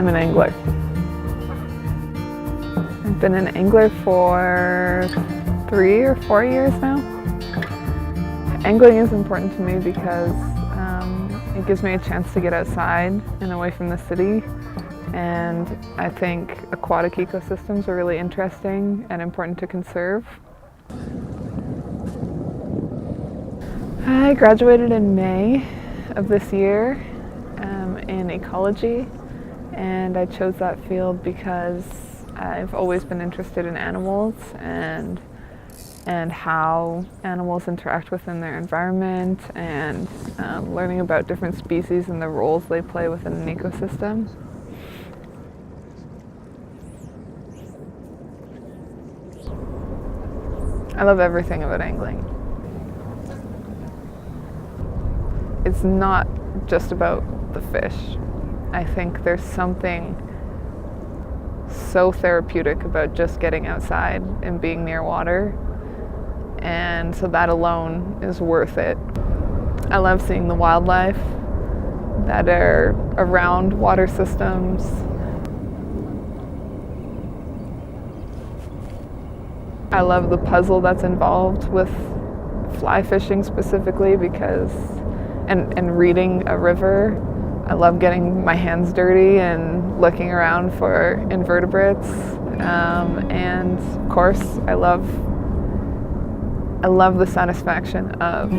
I'm an angler. I've been an angler for 3 or 4 years now. Angling is important to me because it gives me a chance to get outside and away from the city. And I think aquatic ecosystems are really interesting and important to conserve. I graduated in May of this year in ecology, and I chose that field because I've always been interested in animals and how animals interact within their environment, and learning about different species and the roles they play within an ecosystem. I love everything about angling. It's not just about the fish. I think there's something so therapeutic about just getting outside and being near water, and so that alone is worth it. I love seeing the wildlife that are around water systems. I love the puzzle that's involved with fly fishing specifically because, and reading a river. I love getting my hands dirty and looking around for invertebrates. And of course, I love the satisfaction of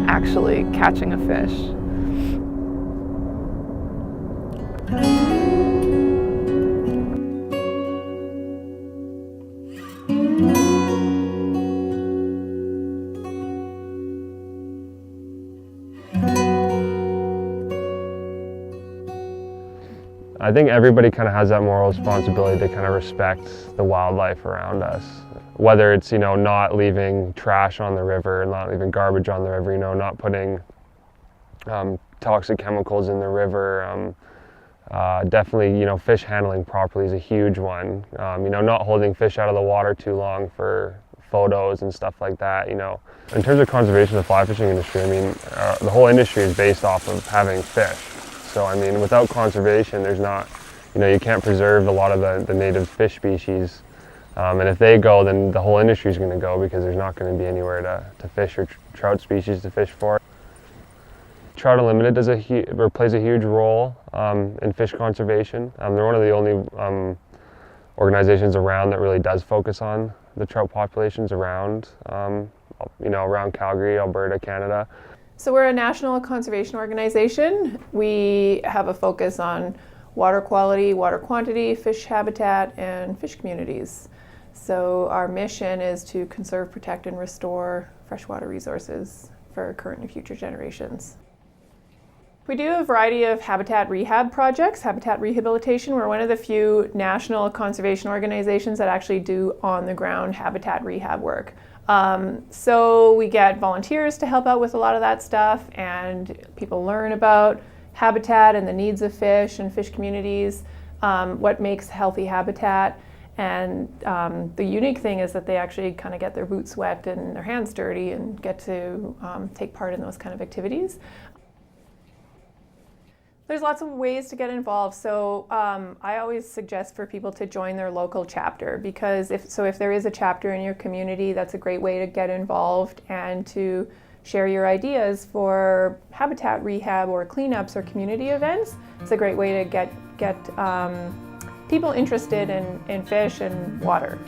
actually catching a fish. I think everybody kind of has that moral responsibility to kind of respect the wildlife around us. Whether it's, not leaving trash on the river, not leaving garbage on the river, not putting toxic chemicals in the river. Definitely, fish handling properly is a huge one. Not holding fish out of the water too long for photos and stuff like that. In terms of conservation of the fly fishing industry, the whole industry is based off of having fish. So, without conservation, there's not, you can't preserve a lot of the native fish species. And if they go, then the whole industry is going to go because there's not going to be anywhere to fish or trout species to fish for. Trout Unlimited plays a huge role in fish conservation. They're one of the only organizations around that really does focus on the trout populations around, around Calgary, Alberta, Canada. So we're a national conservation organization. We have a focus on water quality, water quantity, fish habitat, and fish communities. So our mission is to conserve, protect, and restore freshwater resources for current and future generations. We do a variety of habitat rehab projects, habitat rehabilitation. We're one of the few national conservation organizations that actually do on-the-ground habitat rehab work. So we get volunteers to help out with a lot of that stuff, and people learn about habitat and the needs of fish and fish communities, what makes healthy habitat. And the unique thing is that they actually kind of get their boots wet and their hands dirty and get to take part in those kind of activities. There's lots of ways to get involved. So I always suggest for people to join their local chapter, because if there is a chapter in your community, that's a great way to get involved and to share your ideas for habitat rehab or cleanups or community events. It's a great way to get people interested in fish and water.